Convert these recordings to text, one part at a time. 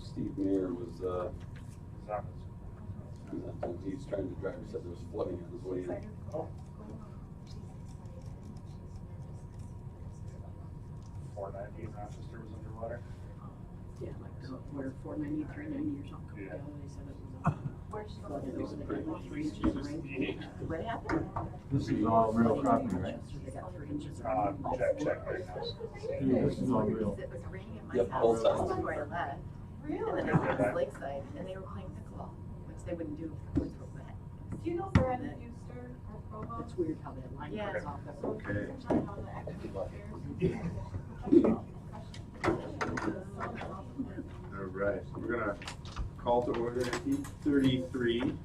Steve Mayer was, he's trying to drive, he said there was flooding on his way in. Oh. 490 in Rochester was underwater. Yeah, like where 490, 390 or something. Yeah. They said it was flooded over there, they got 3 inches of rain. What happened? This is all real property, right? They got 3 inches of rain. Check right now. Yeah, this is all real. It was raining at my Yep, house both sides. before I left. Really? And then I was lakeside, and they were playing pickleball, which they wouldn't do if the courts were wet. Do you know if they're at Fuster or Provo? It's weird how that line Yeah. cuts off. Okay. How the active affairs. All right, we're gonna call to order at 8:33.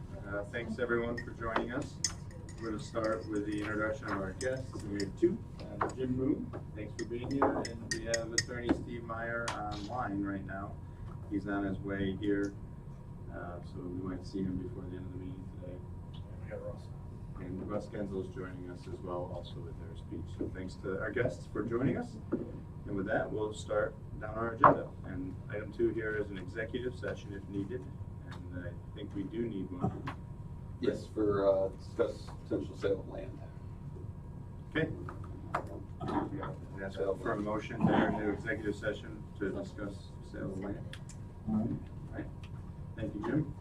Thanks everyone for joining us. We're gonna start with the introduction of our guests. We have two. Jim Moon, thanks for being here, and we have attorney Steve Meyer online right now. He's on his way here, so we might see him before the end of the meeting today. And we got Russ. And Russ Genzel is joining us as well, also with their speech. So thanks to our guests for joining us. And with that, we'll start down our agenda. And item 2 here is an executive session if needed. And I think we do need one. Yes, for, discuss potential sale of land. Okay. That's for a motion there in the executive session to discuss sale of land. All right. Thank you, Jim.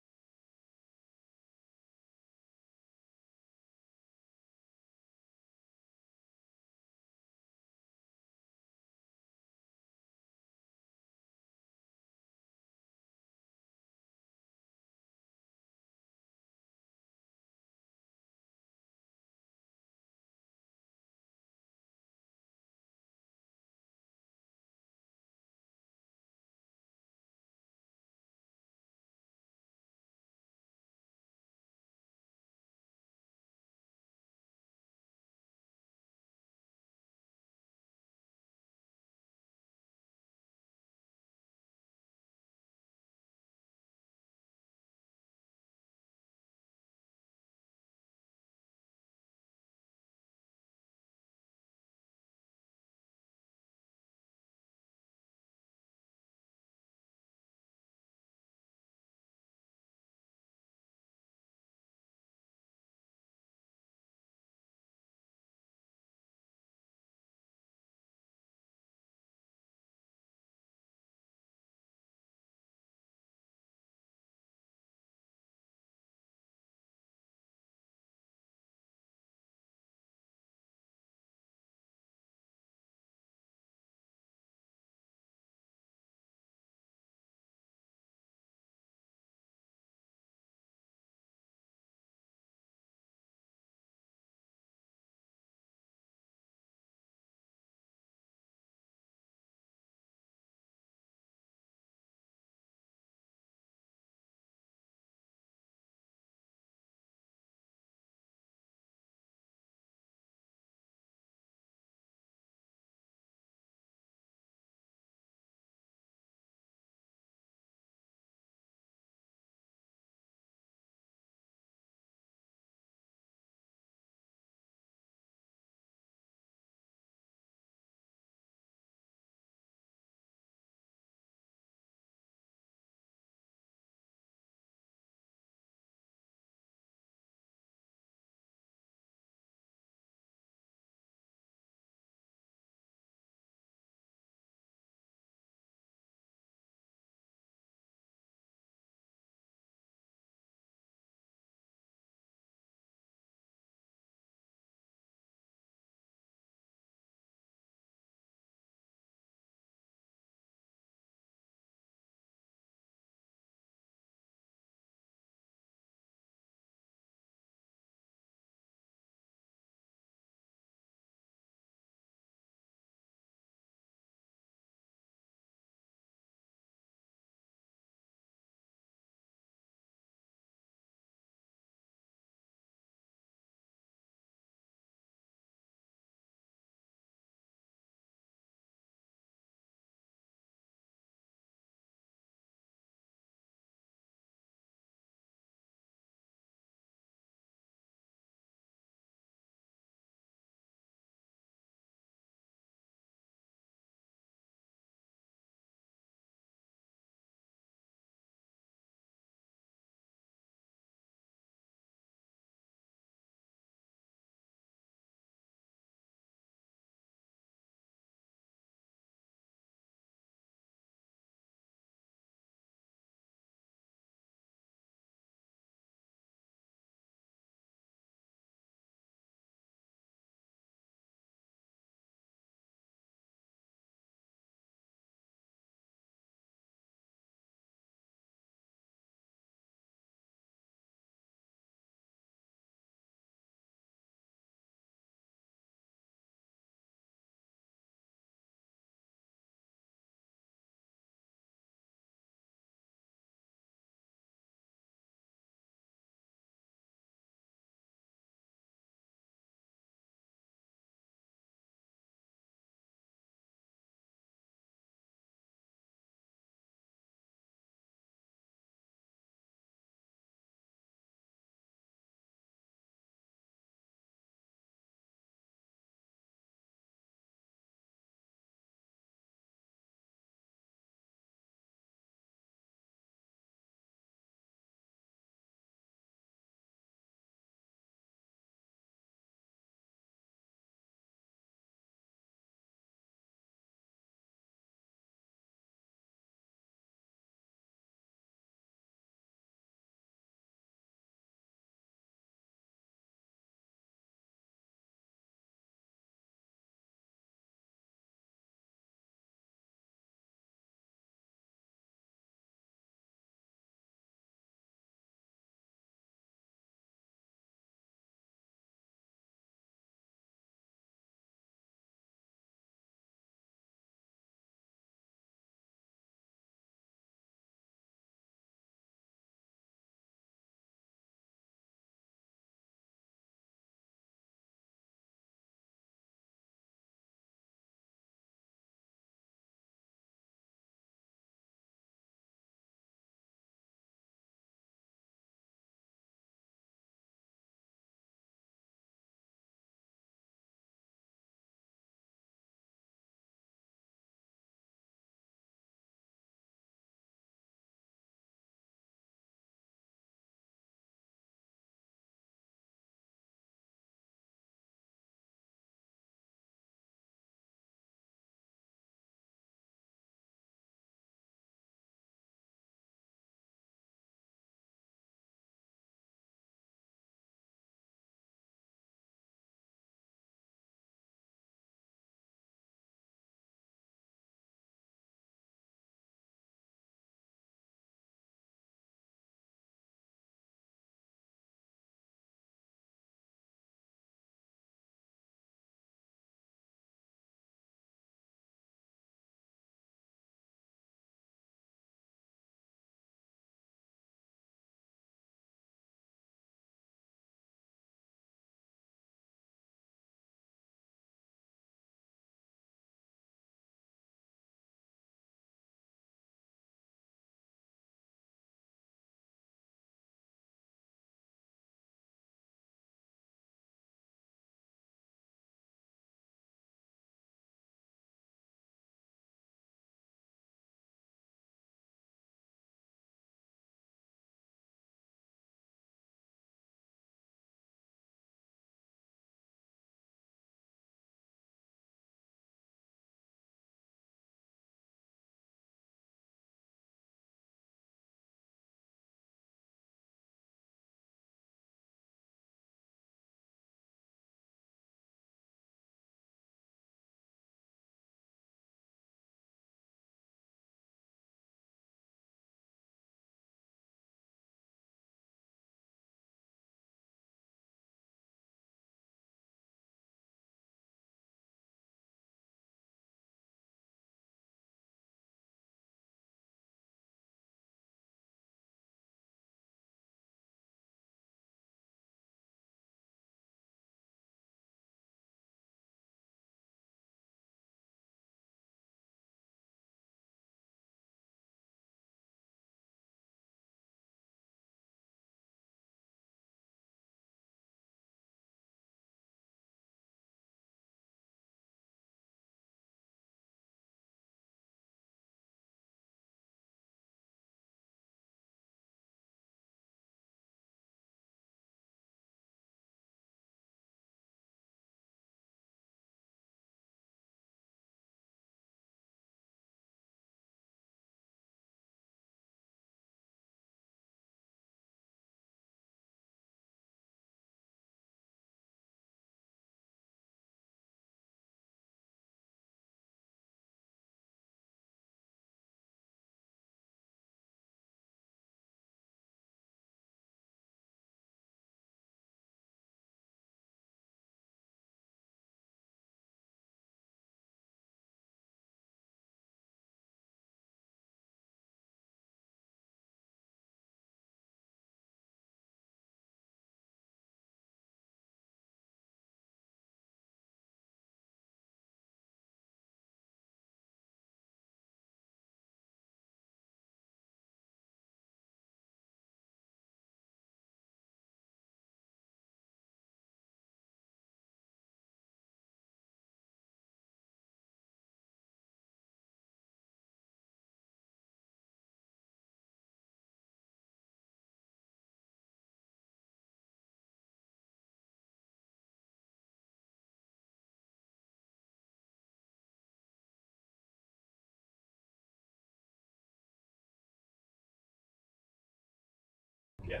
Yeah.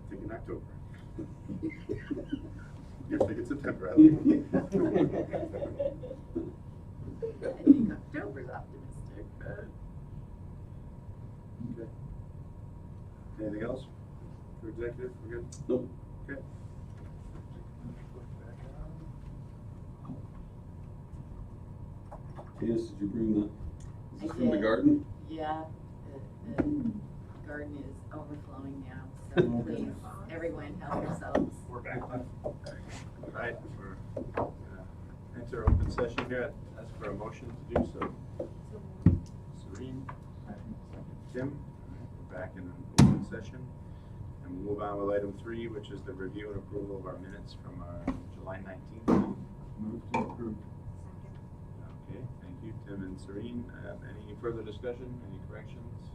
Thinking October. You're thinking September, I think. I think October's optimistic, but. Okay. Anything else for executive? We're good? Nope. Okay. Candace, did you bring the, is I this from the did. garden? Yeah, the garden is overflowing now, so please, everyone help yourselves. We're back. All right, we're enter open session here. I'd ask for a motion to do so. Serene, Tim, we're back in an open session. And we'll move on with item 3, which is the review and approval of our minutes from our July 19th meeting. Move to approve. Okay, thank you, Tim and Serene. Any further discussion, any corrections?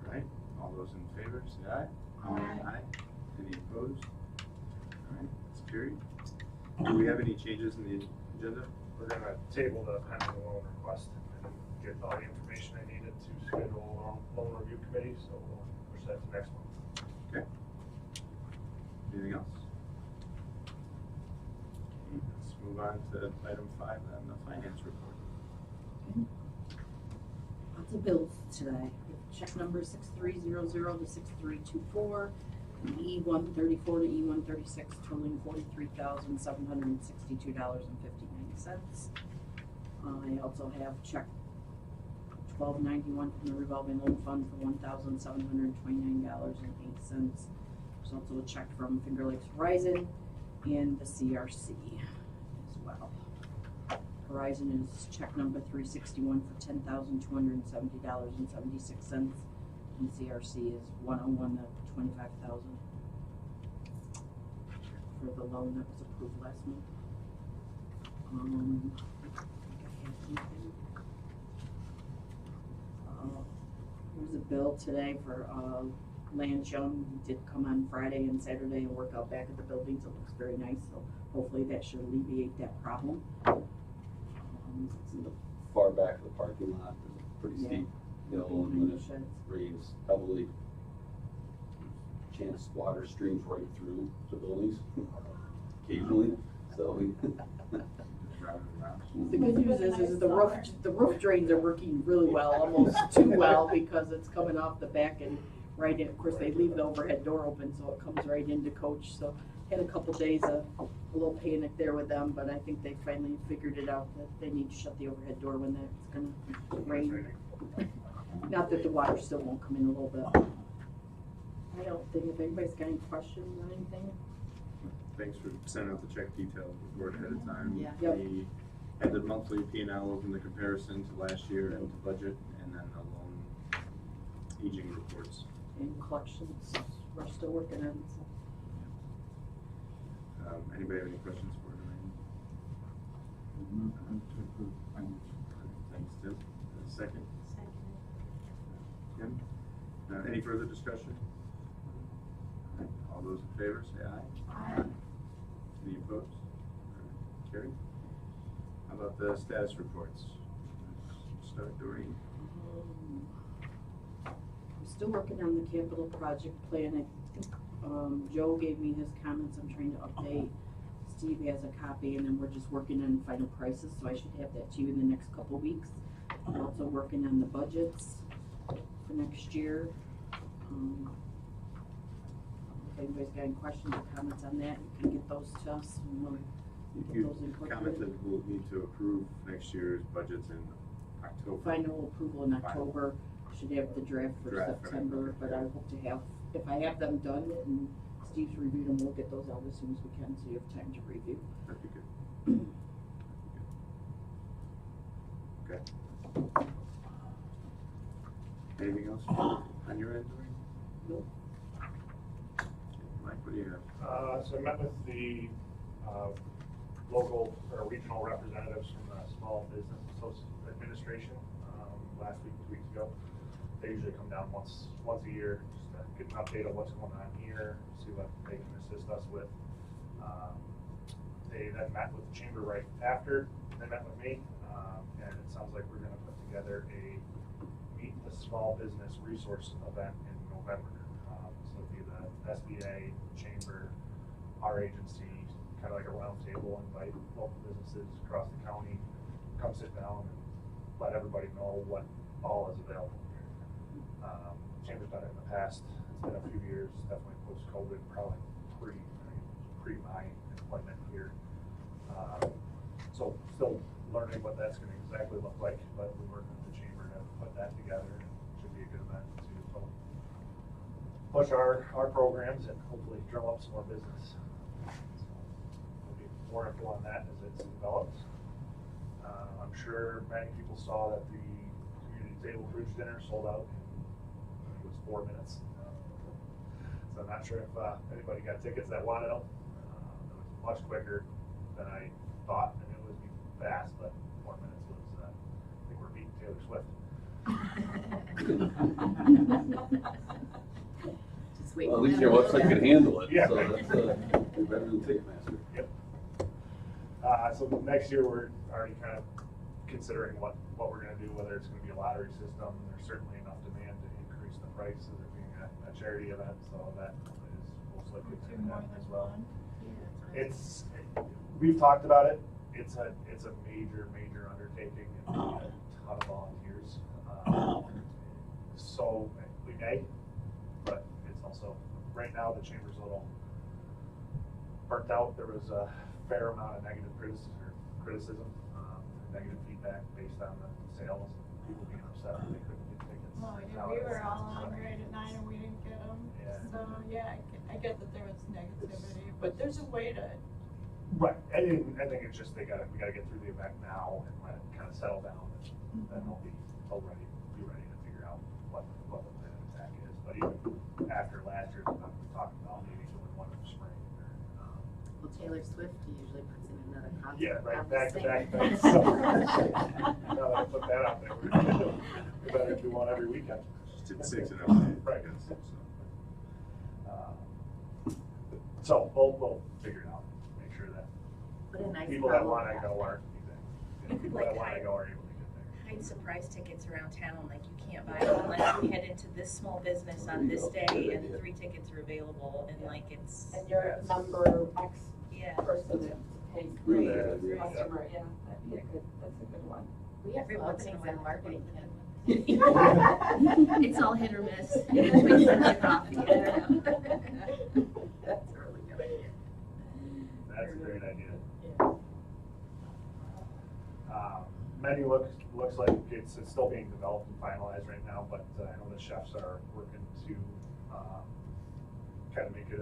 All right, all those in favor, say aye. Aye. Any opposed? All right, it's carried. Do we have any changes in the agenda? We're gonna table the pending loan request and get all the information I needed to schedule a loan review committee, so we'll push that to next month. Okay. Anything else? Okay, let's move on to item 5, then the finance report. Lots of bills today. Check number 6300 to 6324, E134 to E136 totaling $43,762.59. I also have check 1291 from the revolving loan fund for $1,729.08. There's also a check from Finger Lakes Horizon and the CRC as well. Horizon is check number 361 for $10,270.76, and CRC is 101 to 25,000 for the loan that was approved last month. I think I have anything. There's a bill today for Lance Young. He did come on Friday and Saturday and work out back at the buildings. It looks very nice, so hopefully that should alleviate that problem. It's in the far back of the parking lot, there's a pretty Yeah. steep hill, and when it rains heavily, chance water streams right through the buildings occasionally, so we. Driving around. The good news is the roof drains are working really well, almost too well, because it's coming off the back and right in. Of course, they leave the overhead door open, so it comes right into coach. So had a couple days of a little panic there with them, but I think they finally figured it out that they need to shut the overhead door when it's gonna rain. Not that the water still won't come in a little bit. I don't think if anybody's got any questions or anything. Thanks for sending out the check details report ahead of time. Yeah. Yep. We had the monthly P&Ls and the comparison to last year and to budget, and then the loan aging reports. And collections, we're still working on. So. Anybody have any questions for Lorraine? Move to approve finance. Thanks, Tim. Second? Tim? Any further discussion? All right, all those in favor, say aye. Aye. Any opposed? All right, carried. How about the status reports? Let's start, Doreen. I'm still working on the capital project plan. I think Joe gave me his comments. I'm trying to update. Steve has a copy, and then we're just working on final prices, so I should have that to you in the next couple weeks. I'm also working on the budgets for next year. If anybody's got any questions or comments on that, you can get those to us, and we'll get You those incorporated. commented we'll need to approve next year's budgets in October. Final approval in October. Should have the draft for Draft for September, October. but I hope to have, if I have them done and Steve's reviewed them, we'll get those out as soon as we can, so you have time to review. That'd be good. Okay. Anything else on your end, Doreen? Nope. Mike, what do you have? So I met with the local or regional representatives from the Small Business Administration last week, 2 weeks ago. They usually come down once a year, just to get an update on what's going on here, see what they can assist us with. They then met with the chamber right after they met with me, and it sounds like we're going to put together a meet this small business resource event in November. So it'll be the SBA, Chamber, our agency, kind of like a round table, invite local businesses across the county, come sit down and let everybody know what all is available here. Chamber's done it in the past, it's been a few years, definitely post-COVID, probably pre my employment here. So still learning what that's gonna exactly look like, but we work with the Chamber to put that together, and should be a good event to push our programs and hopefully drum up some more business. So there'll be more info on that as it's developed. I'm sure many people saw that the community table bridge dinner sold out in, I think it was 4 minutes. So I'm not sure if anybody got tickets that wanted them. It was much quicker than I thought, and it was fast, but 4 minutes was, I think we're beating Taylor Swift. Just wait. Well, at for least that your a little website bit. can handle it, Yeah. so that's, better than Ticketmaster. Yep. So next year, we're already kind of considering what we're gonna do, whether it's gonna be a lottery system. There's certainly enough demand to increase the price of it being a charity event, so that is most likely Do gonna more happen than as well. one. We've talked about it. It's a major undertaking and a ton of volunteers. So we may, but it's also, right now, the Chamber's a little burnt out. There was a fair amount of negative criticism, negative feedback based on the sales, people being upset that they couldn't get tickets. Well, we Nowadays, were all it's on like- grade at 9 and we didn't get them. Yeah. So, yeah, I get that there was negativity, but there's a way to, Right, and I think it's just we gotta get through the event now and let it kind of settle down, and then they'll be ready to figure out what the plan of attack is. But even after last year's event, we talked about maybe doing one in the spring. Well, Taylor Swift usually puts in another concert. Yeah, right, around the back to same back time. events. So, now that I put that out there, we better do one every weekend. Just did 6 in a row. Right. So we'll figure it out, make sure that What a nice people that problem wanna to go have. are, You could, people like, that wanna hide- go are able to get there. Hide surprise tickets around town, like you can't buy them unless you head into this small business on this day and 3 tickets are available and like it's, And you're a member X yeah. person that pays Really great good idea. customer, yeah, that'd be that's a good one. We have Every some once in a openings in while. marketing, Kim. It's all hit or miss. Between some of the coffee, I don't know. That's a really good idea. That's a great idea. Yeah. Menu looks like it's still being developed and finalized right now, but I know the chefs are working to kind of make it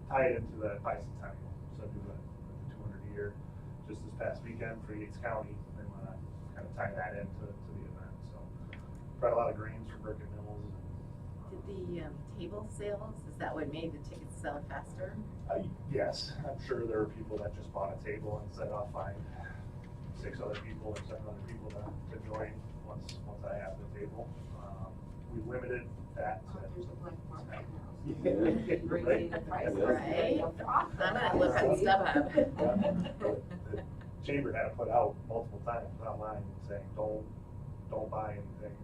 tie it into the bicentennial. So do the 200 year just this past weekend for Yates County. They want to kind of tie that into the event. So brought a lot of grains from Brick and Mills. Did the table sales, is that what made the tickets sell faster? Yes, I'm sure there are people that just bought a table and said, I'll find 6 other people or 7 other people to join once I have the table. We limited that to. There's a black market Yeah. raising the price. Right. I'm gonna look on StubHub. The Chamber had to put out multiple times online saying, don't buy anything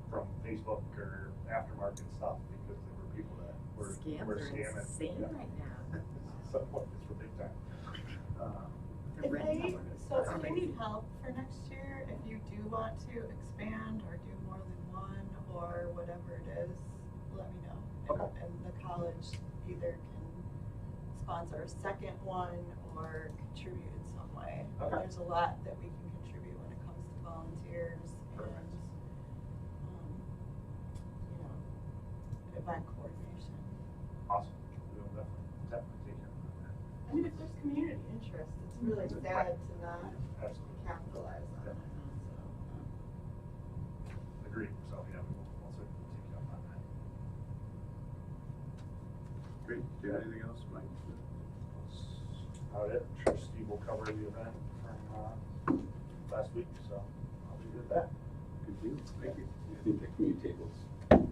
from Facebook or aftermarket stuff because there were people that were Scams are scamming. insane Yeah. right now. So it's for big time. The rent. so if you need help for next year, if you do want to expand or do more than one or whatever it is, let me know. Okay. And the college either can sponsor a second one or contribute in some way. Okay. There's a lot that we can contribute when it comes to volunteers Perfect. and, event coordination. Awesome. We'll definitely take care of that. I mean, if there's community interest, it's really sad to not Absolutely. capitalize on it, Agreed. So yeah, we'll certainly take you up on that. Great. Do you have anything else, Mike? That's about it. I'm sure Steve will cover the event from last week, so I'll be good at that. Good deal. Thank you. I think the community tables,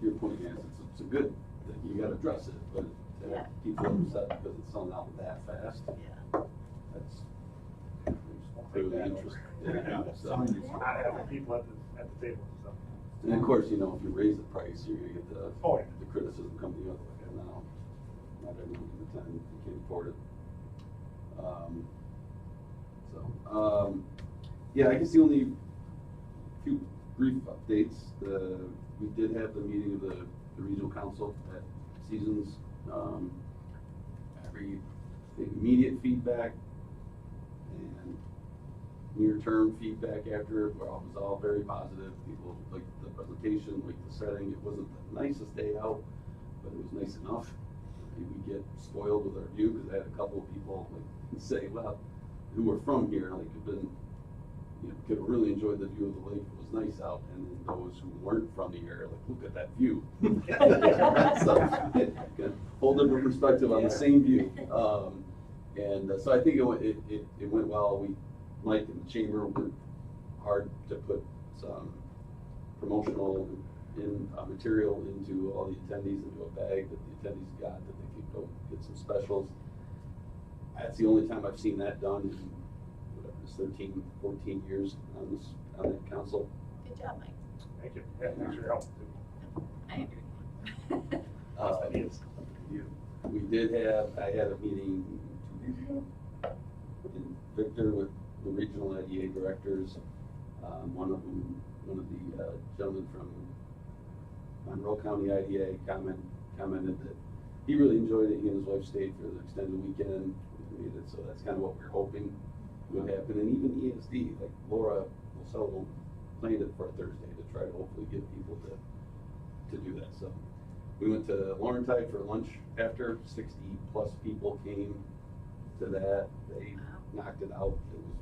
your point is, it's a good thing, you gotta address it, but Yeah. people are upset because it's selling out that fast, Yeah. that's We'll take clearly that interesting. over. Yeah, so. Not having people at the table, so. And of course, you know, if you raise the price, you're gonna get Oh, yeah. the criticism coming the other way, and now, not everyone can attend, you can't afford it. Yeah, I guess the only few brief updates, we did have the meeting of the regional council at Seasons. Every immediate feedback and near-term feedback after was all very positive. People liked the presentation, liked the setting. It wasn't the nicest day out, but it was nice enough. We get spoiled with our view because I had a couple of people like say, well, who were from here, like have been, you know, could have really enjoyed the view of the lake. It was nice out, and then those who weren't from the area, like, look at that view. So, whole different perspective on the same view. So I think it went well. We, Mike and the chamber, worked hard to put some promotional material into all the attendees, into a bag that the attendees got, that they could go get some specials. That's the only time I've seen that done in, whatever, it's 13, 14 years on that council. Good job, Mike. Thank you. Yeah, thanks for your help. I agree. Ideas. We did have, I had a meeting 2 days ago in Victor with the regional IDA directors. One of the gentlemen from Monroe County IDA commented that he really enjoyed it. He and his wife stayed for the extended weekend. So that's kind of what we're hoping would happen. And even ESD, like Laura O'Sullivan planned it for Thursday to try to hopefully get people to do that. So we went to Laurentide for lunch after. 60+ people came to that. They knocked it out. It was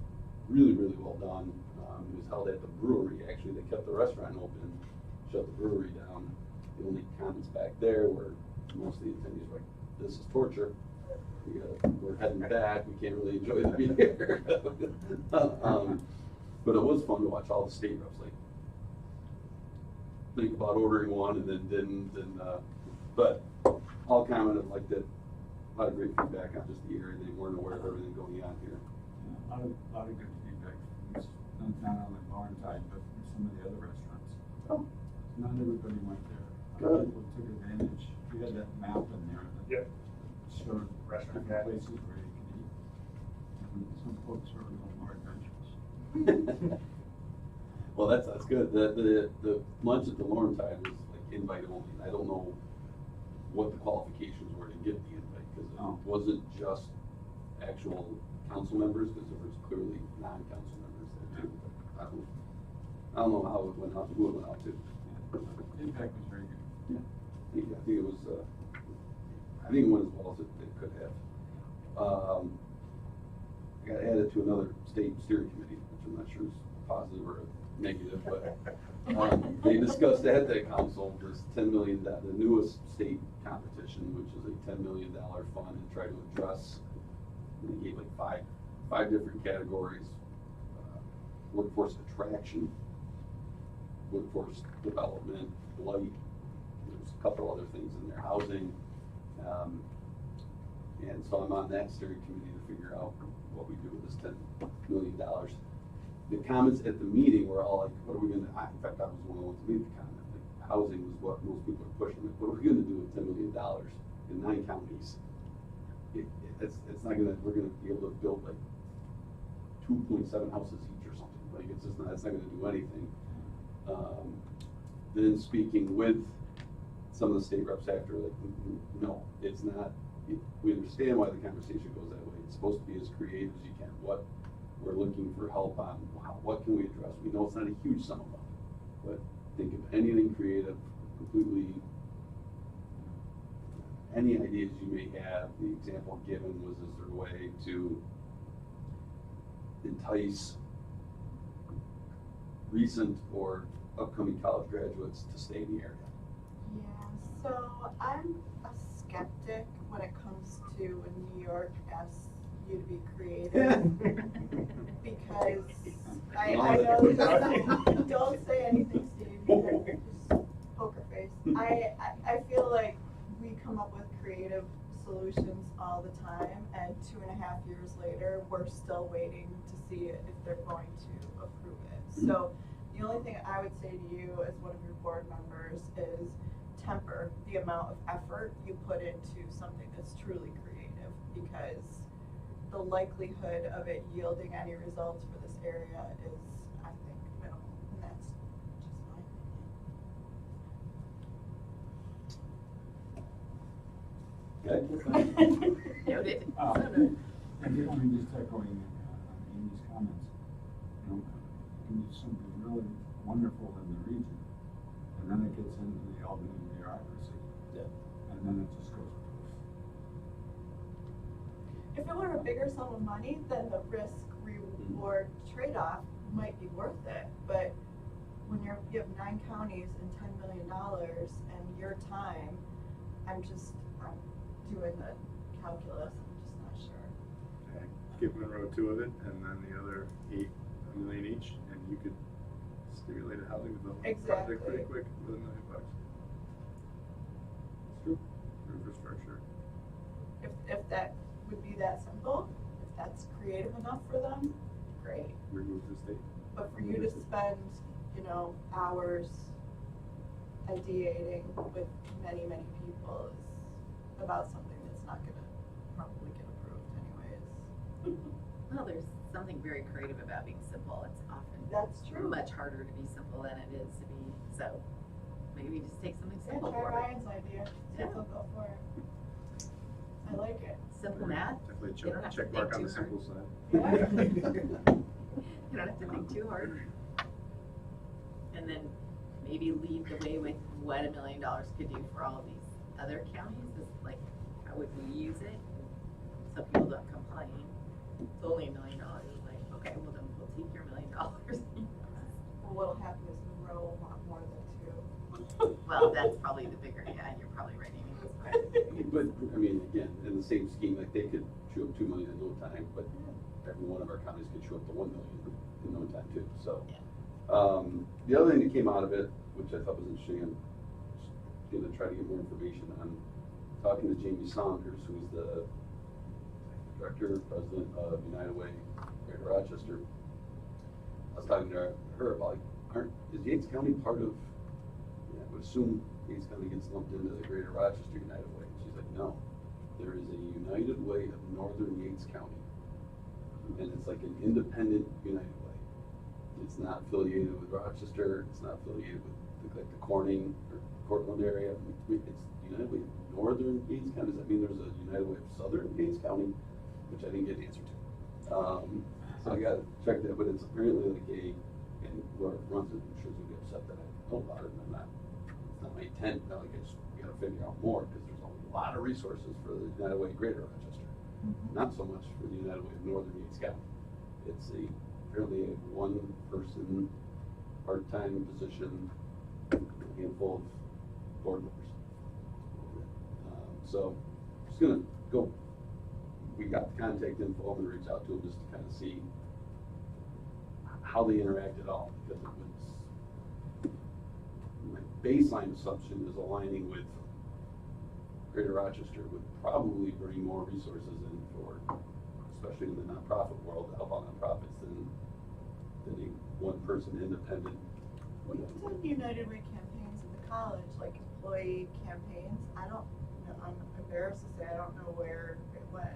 really, really well done. It was held at the brewery. Actually, they kept the restaurant open, shut the brewery down. The only comments back there were most of the attendees were like, this is torture. We're heading back. We can't really enjoy the beer. But it was fun to watch all the state reps like think about ordering one and then didn't. But all commented like that. A lot of great feedback on just the area. They weren't aware of everything going on here. Yeah, a lot of good feedback from not only Laurentide, but from some of the other restaurants. Oh. Not everybody went there. Good. People took advantage. We had that map in there that Yep. showed Restaurant different guide. places where you can eat. And some folks were a little more adventurous. Well, that's good. The lunch at the Laurentide was like invite only. I don't know what the qualifications were to get the invite, because it wasn't just actual council members, because there was clearly non-council members there too. But I don't know how it went out, who it went out to. The impact was very good. Yeah, I think it was. I think it went as well as it could have. I got added to another state steering committee, which I'm not sure is positive or negative, but they discussed at that council this $10 million, the newest state competition, which is a $10 million fund, and try to address. They gave like five different categories: workforce attraction, workforce development, blight. There's a couple other things in there, housing. And so I'm on that steering committee to figure out what we do with this $10 million. The comments at the meeting were all like, what are we gonna, in fact, I was one of the ones to make the comment, like, housing was what most people are pushing, like, what are we gonna do with $10 million in 9 counties? It's not gonna, we're gonna be able to build like 2.7 houses each or something, like, it's not gonna do anything. Then speaking with some of the state reps after, like, no, it's not, we understand why the conversation goes that way. It's supposed to be as creative as you can. What we're looking for help on, what can we address? We know it's not a huge sum of money, but think of anything creative, completely, any ideas you may have. The example given was, is there a way to entice recent or upcoming college graduates to stay in the area? Yeah, so I'm a skeptic when it comes to when New York asks you to be creative. Because I know, don't say anything, Steve, just poker face. I feel like we come up with creative solutions all the time, and 2.5 years later, we're still waiting to see if they're going to approve it. So The only thing I would say to you as one of your board members is temper the amount of effort you put into something that's truly creative, because the likelihood of it yielding any results for this area is, I think, minimal, and that's just my opinion. Noted. And just echoing Amy's comments, you can do something really wonderful in the region, and then it gets into the Albany bureaucracy, Yeah. and then it just goes poof. If it were a bigger sum of money, then the risk-reward trade-off might be worth it, but when you have 9 counties and $10 million and your time, I'm doing the calculus, I'm just not sure. Okay, give Monroe 2 of it, and then the other 8 million each, and you could stimulate a housing development project pretty Exactly. quick with $1 million. It's true. Infrastructure. If that would be that simple, if that's creative enough for them, great. Remove the state. But for you to spend, hours ideating with many, many people is about something that's not gonna probably get approved anyways. Well, there's something very creative about being simple. It's often That's true. much harder to be simple than it is to be, so maybe just take something Yeah, simple try for it. Ryan's idea. See if they'll go for it. I like it. Simple math. Definitely You don't have to check think mark on too the hard. simple side. Yeah. You don't have to think too hard. And then maybe lead the way with what $1 million could do for all of these other counties, is like, how would we use it? So people don't complain. It's only $1 million, like, okay, well then we'll take your $1 million. Well, what'll happen is Monroe will want more than 2. Well, that's probably the bigger, yeah, and you're probably right, Amy. But, I mean, again, in the same scheme, like, they could chew up 2 million in no time, but every one of our counties could chew up to 1 million in no time too, so. Yeah. The other thing that came out of it, which I thought was interesting, I'm just gonna try to get more information on, talking to Jamie Saunders, who's the director, president of United Way Greater Rochester. I was talking to her about, like, is Yates County part of, I would assume Yates County gets lumped into the Greater Rochester United Way. And she's like, no, there is a United Way of Northern Yates County. And it's like an independent United Way. It's not affiliated with Rochester, it's not affiliated with like the Corning or Cortland area. It's United Way of Northern Yates County. Does that mean there's a United Way of Southern Yates County? Which I didn't get the answer to. So I gotta check that, but it's apparently like and whoever runs it, I'm sure is gonna be upset that I know about it, and I'm not, it's not my intent, not like I just gotta figure out more, because there's a lot of resources for the United Way of Greater Rochester. Not so much for the United Way of Northern Yates County. It's apparently a 1-person, part-time position, a handful of board members. So, just gonna go, we got the contact info, I'm gonna reach out to them just to kind of see how they interact at all, because it was, my baseline assumption is aligning with Greater Rochester would probably bring more resources in for, especially in the nonprofit world, to help out nonprofits than a 1-person independent. We've done United Way campaigns at the college, like employee campaigns. I don't know, I'm embarrassed to say I don't know where it went.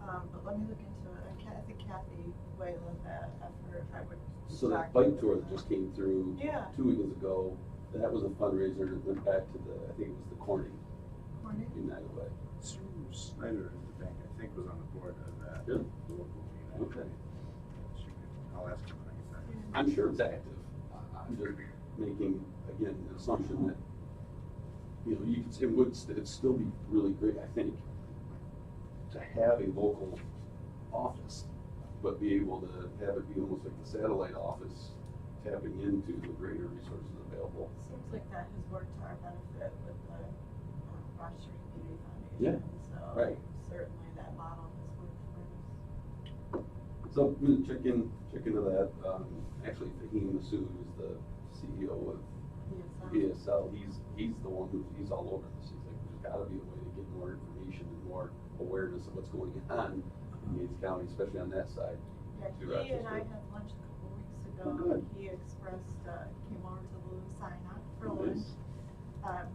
But let me look into it. I think Kathy Way led that effort. I would. So that talk bike to tour her. that just came through Yeah. 2 weekends ago, that was a fundraiser that went back to the, I think it was the Corning Corning? United Way. Sue Snyder at the bank, I think, was on the board of that. Yeah. The local United Okay. Way. I'll ask him when I get back. I'm sure it's active. I'm just making, again, an assumption that, you know, you could say it'd still be really great, I think, to have a local office, but be able to have it be almost like the satellite office, tapping into the greater resources available. Seems like that has worked to our benefit with the Rochester Community Yeah, Foundation. So right. certainly that model has worked for us. So I'm gonna check into that. Actually, Fahim Massoud is the CEO of ESL. He's the one he's all over this. He's like, there's gotta be a way to get more information and more awareness of what's going on in Yates County, especially on that side. Yeah, to he and I Rochester. had lunch a couple weeks ago. Oh, good. He expressed, came over to the Lucina for Oh, lunch. nice. But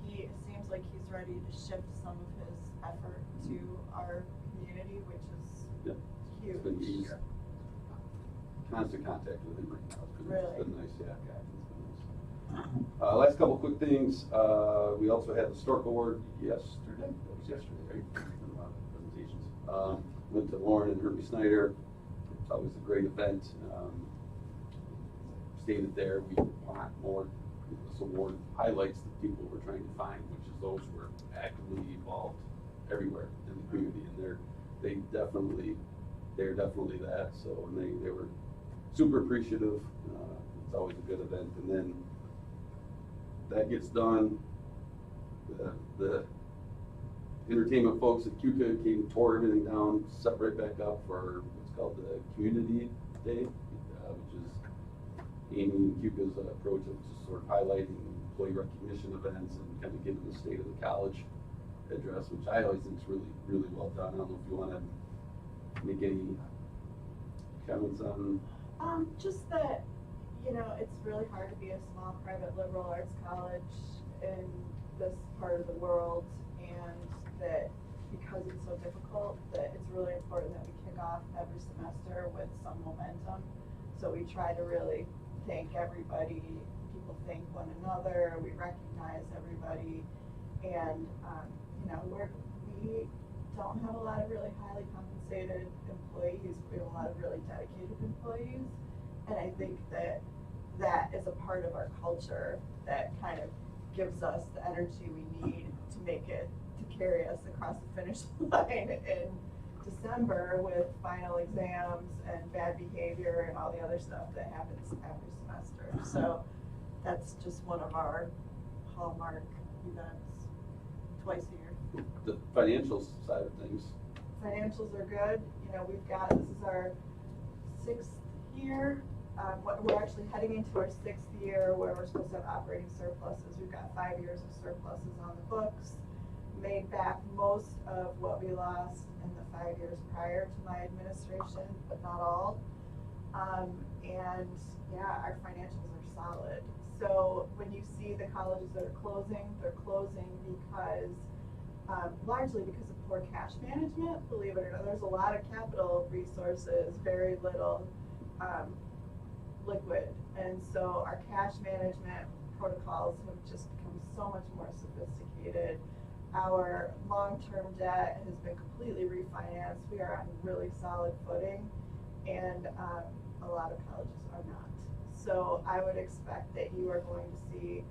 it seems like he's ready to shift some of his effort to our community, which is Yep. huge. But he's constant contact with him right now. It's been nice, yeah. It's been nice. Last couple quick things. We also had the Stork Award yesterday. That was yesterday, right? Been a lot of presentations. Went to Lauren and Herbie Snyder. It's always a great event. Stated there, we want more. This award highlights the people we're trying to find, which is those who are actively involved everywhere in the community, and they're definitely that. So and they were super appreciative. It's always a good event, and then that gets done. The entertainment folks at CUCA came, tore everything down, set right back up for what's called the Community Day, which is Amy and CUCA's approach of just sort of highlighting employee recognition events and kind of giving the state of the college address, which I always think is really, really well done. I don't know if you want to make any comments on. Just that, it's really hard to be a small private liberal arts college in this part of the world, and that because it's so difficult, that it's really important that we kick off every semester with some momentum. So we try to really thank everybody, people thank one another, we recognize everybody, and we don't have a lot of really highly compensated employees, we have a lot of really dedicated employees, and I think that is a part of our culture that kind of gives us the energy we need to make it, to carry us across the finish line in December with final exams and bad behavior and all the other stuff that happens every semester. So that's just one of our hallmark events twice a year. The financial side of things. Financials are good. This is our 6th year. We're actually heading into our 6th year where we're supposed to have operating surpluses. We've got 5 years of surpluses on the books. Made back most of what we lost in the 5 years prior to my administration, but not all. And yeah, our financials are solid. So when you see the colleges that are closing, they're closing because largely because of poor cash management. Believe it or not, there's a lot of capital resources, very little liquid, and so our cash management protocols have just become so much more sophisticated. Our long-term debt has been completely refinanced. We are on really solid footing, and a lot of colleges are not. So I would expect that you are going to see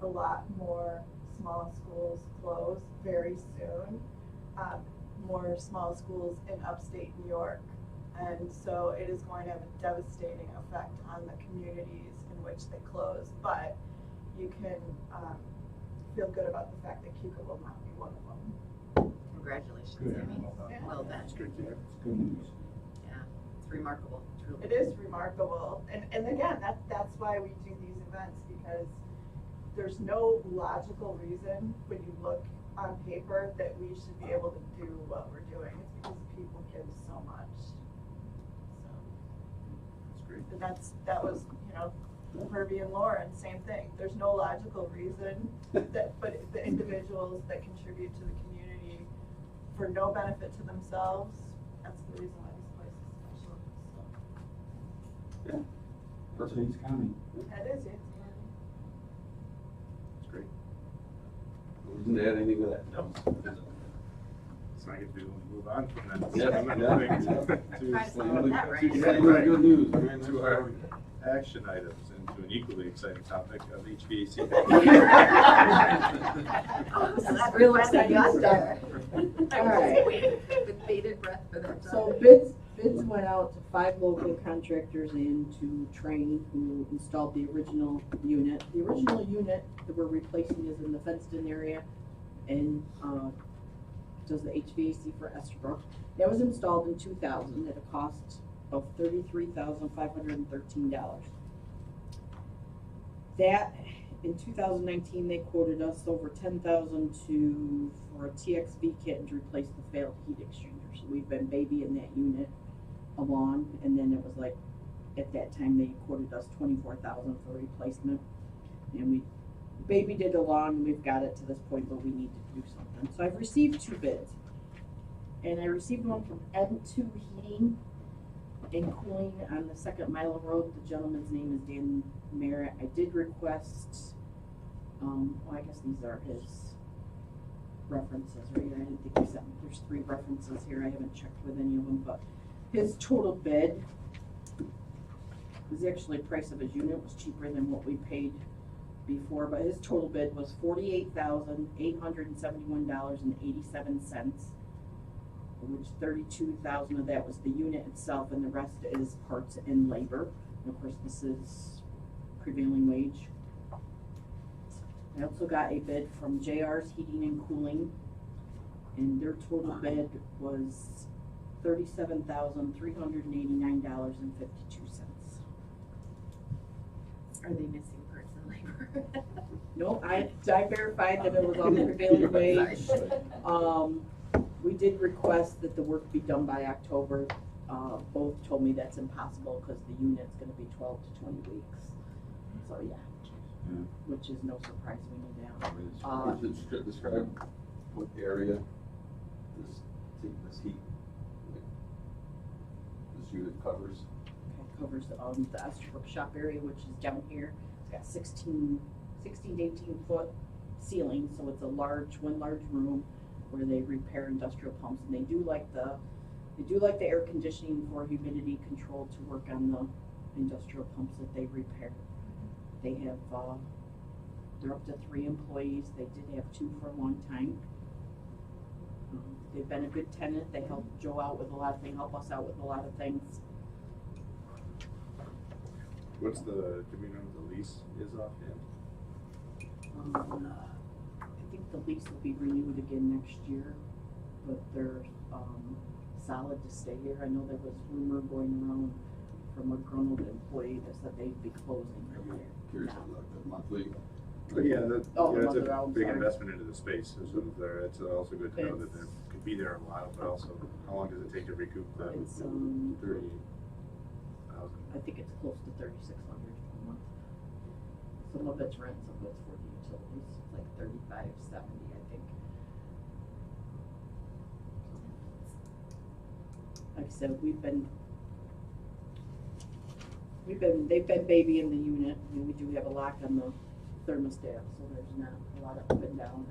a lot more small schools close very soon, more small schools in upstate New York. And so it is going to have a devastating effect on the communities in which they close. But you can feel good about the fact that CUCA will not be one of them. Congratulations, Good. Amy. Yeah. Well done. It's good news. Yeah, it's remarkable, truly. It is remarkable. And again, that's why we do these events, because there's no logical reason when you look on paper that we should be able to do what we're doing. It's because people give so much. So That's great. and that was, Herbie and Lauren, same thing. There's no logical reason but the individuals that contribute to the community for no benefit to themselves, that's the reason why this place is special. So. Yeah. That's Hays County. That is it. That's great. Isn't there anything to that? No. So I get to move on from that. Yeah, Try to follow that, right? Yeah, good news, man. To our action items and to an equally exciting topic of HVAC. So that's real exciting stuff. I All was right. waiting with bated breath for that. So topic. bids went out to 5 local contractors and to Train, who installed the original unit. The original unit that we're replacing is in the fenced-in area and does the HVAC for Estabrook. That was installed in 2000 at a cost of $33,513. That, in 2019, they quoted us over $10,000 for a TXV kit and to replace the failed heat exchanger. So we've been babying that unit along, and then it was like at that time, they quoted us $24,000 for replacement. And we babied it along, and we've got it to this point, but we need to do something. So I've received 2 bids. And I received one from M2 Heating and Cooling on the 2nd Mile Road. The gentleman's name is Dan Merritt. I did request, well, I guess these are his references right here. I didn't think he sent me. There's 3 references here. I haven't checked with any of them, but his total bid was actually the price of his unit was cheaper than what we paid before, but his total bid was $48,871.87, which 32,000 of that was the unit itself, and the rest is parts and labor. And of course, this is prevailing wage. I also got a bid from JR's Heating and Cooling, and their total bid was $37,389.52. Are they missing parts and labor? Nope, I verified that it was on the prevailing wage. We did request that the work be done by October. Both told me that's impossible because the unit's gonna be 12 to 20 weeks. So, yeah, which is no surprise we need that. Describe what area this heat, this unit covers. It covers the Estabrook shop area, which is down here. It's got 16 to 18 foot ceiling, so it's one large room where they repair industrial pumps, and they do like the air conditioning for humidity control to work on the industrial pumps that they repair. They have they're up to 3 employees. They did have 2 for a long time. They've been a good tenant. They help Joe out with a lot of things, help us out with a lot of things. What's do we know what the lease is offhand? I think the lease will be renewed again next year, but they're solid to stay here. I know there was rumor going around from a grown employee that said they'd be closing. I'm curious on the monthly. But yeah, it's mother, a I'm big sorry. investment into the space, so it's also good to know that they could be there a while, but also, how long does it take to recoup the It's 30,000? I think it's close to 3,600 a month. Some of it's rent, some of it's for the utilities. It's like 35.70, I think. Like I said, they've been babying the unit. I mean, we do have a lock on the thermostat, so there's not a lot of up and down.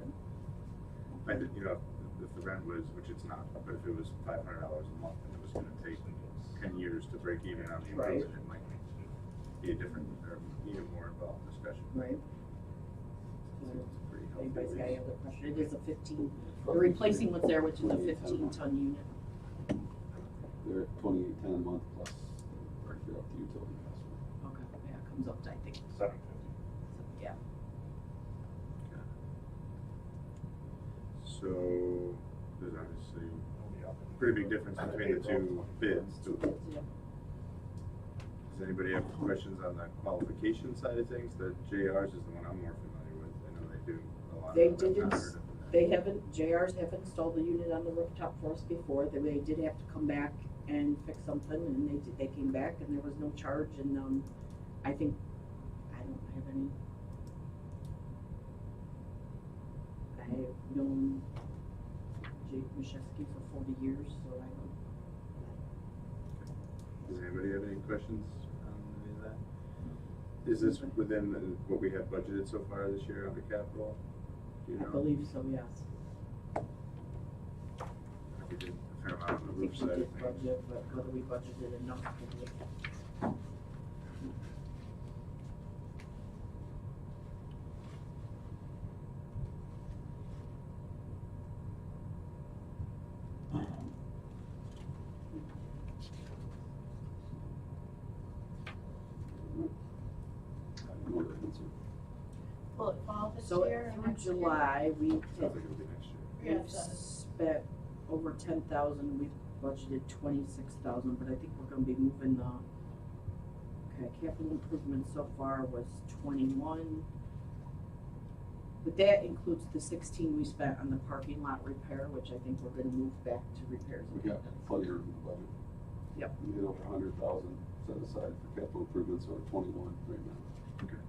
I think, if the rent was, which it's not, but if it was $500 a month and it was gonna take 10 years to break even on the Right. improvement, it might be a different, or even more involved discussion. Right. It's pretty healthy Anybody's got lease. any other question? It is a 15, they're replacing what's there, which is a 15-ton unit. They're at $28.10 a month plus right there up to utility costs. Okay, yeah, it comes up to, I think, 750. yeah. So, there's obviously a pretty big difference between the 2 bids. Yeah. Does anybody have questions on the qualification side of things? The JR's is the one I'm more familiar with. I know they do a lot They of that. didn't, JR's have installed the unit on the rooftop for us before. They did have to come back and fix something, and they came back, and there was no charge, and I think, I don't have any. I have known Jake Mashevsky for 40 years, so I don't. Does anybody have any questions on any of that? Is this within what we have budgeted so far this year under capital? Do you I know? believe so, yes. We did a fair amount on the I roof think we side did of things. budget, but whether we budgeted enough to do it. Will it fall this So year or through next year? July, Sounds like it'll be next year. we've spent over 10,000, we've budgeted 26,000, but I think we're gonna be moving capital improvement so far was 21. But that includes the 16 we spent on the parking lot repair, which I think we're gonna move back to repairs. We got plenty of room in the budget. Yep. We did over 100,000, set aside for capital improvements, or 21 right now. Okay.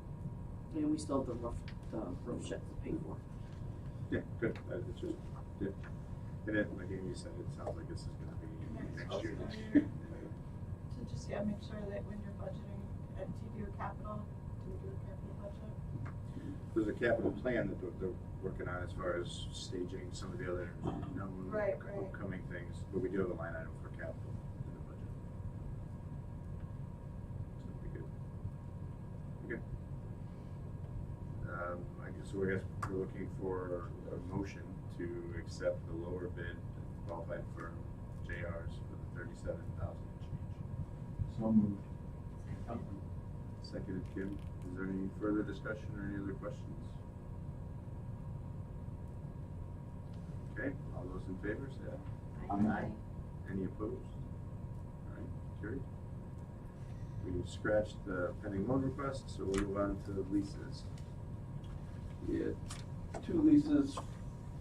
And we still have the roof shed to pay for. Yeah, good. It's just, yeah. And then, like Amy said, it sounds like this is gonna be next year. So just, yeah, make sure that when you're budgeting, do you do a capital budget? There's a capital plan that they're working on as far as staging some of the other known Right. upcoming things, but we do have a line item for capital in the budget. So it'll be good. Okay. I guess we're looking for a motion to accept the lower bid qualified firm JR's for the $37,000 and change. So moved. Seconded, Kim. Is there any further discussion or any other questions? Okay, all those in favor, say aye. Aye. Any opposed? All right, carried. We've scratched the pending loan request, so we'll move on to leases. We had 2 leases,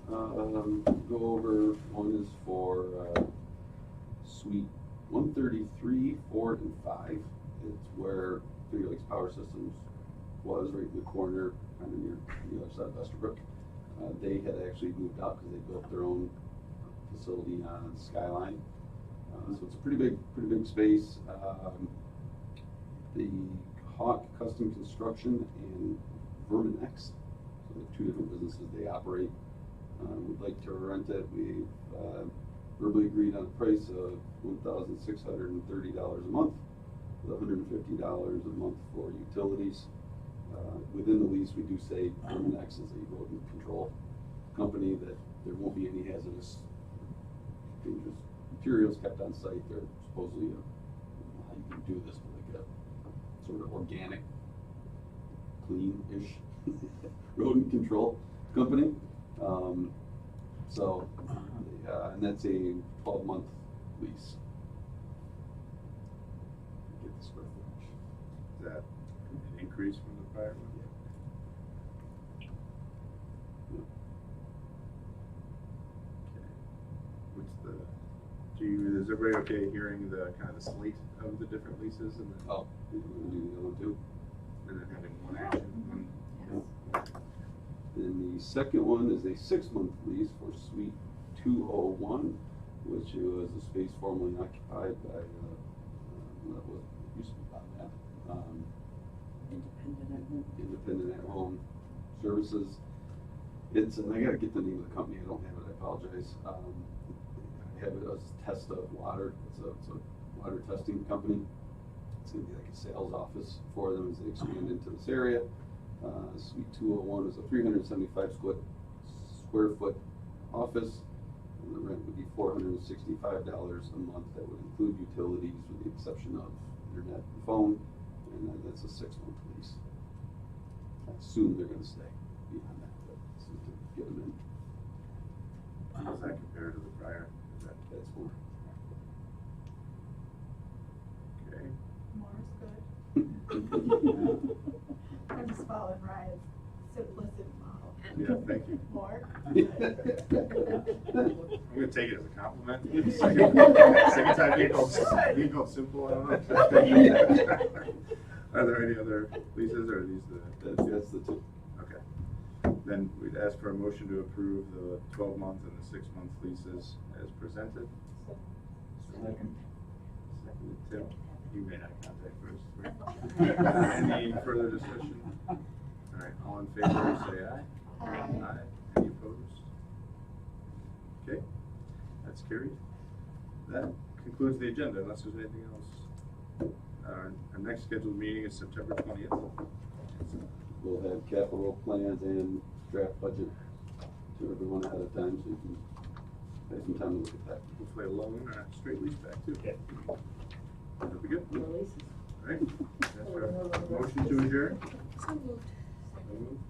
go over. One is for, suite 133, 4, and 5. It's where Finger Lakes Power Systems was, right in the corner, kind of near the other side of Estabrook. They had actually moved out because they built their own facility on Skyline. So it's a pretty big space. The Hawk Custom Construction and Verminex, so the 2 different businesses they operate. We'd like to rent it. We've verbally agreed on a price of $1,630 a month, with $150 a month for utilities. Within the lease, we do say Verminex is a rodent control company, that there won't be any hazardous, dangerous materials kept on site. They're supposedly, how you can do this, but like a sort of organic, clean-ish rodent control company. And that's a 12-month lease. Get the square footage. Is that an increase from the prior one? Is everybody okay hearing the kind of the slate of the different leases and then? Oh, you want to do the other one too? And then having one action, one. Then the second one is a 6-month lease for Suite 201, which was a space formerly occupied by, what was it used to be about that, Independent at Home Services. It's, and I gotta get the name of the company, I don't have it, I apologize. I have it as test of water. It's a water testing company. It's gonna be like a sales office for them as they expand into this area. Suite 201 is a 375 square foot office, and the rent would be $465 a month. That would include utilities with the exception of internet and phone, and then that's a 6-month lease. I assume they're gonna stay beyond that, but it's to get them in. How does that compare to the prior? That's more. Okay. More is good. I'm just following Ryan's simplicity model. Yeah, thank you. More. I'm gonna take it as a compliment. Second time being called simple, I don't know. Are there any other leases, or are these the? That's the 2. Okay. Then we'd ask for a motion to approve the 12-month and the 6-month leases as presented. Second. Seconded, Tim. You made eye contact first. Right? Any further discussion? All right, all in favor, say aye. Aye. Any opposed? Okay, that's carried. That concludes the agenda, unless there's anything else. Our next scheduled meeting is September 20th. We'll have capital plans and draft budget to everyone ahead of time, so you can have some time to look at that. Hopefully a loan or a straight lease back too. Yeah. That'll be good. Releases. All right, that's our motion to adjourn. So moved. So moved.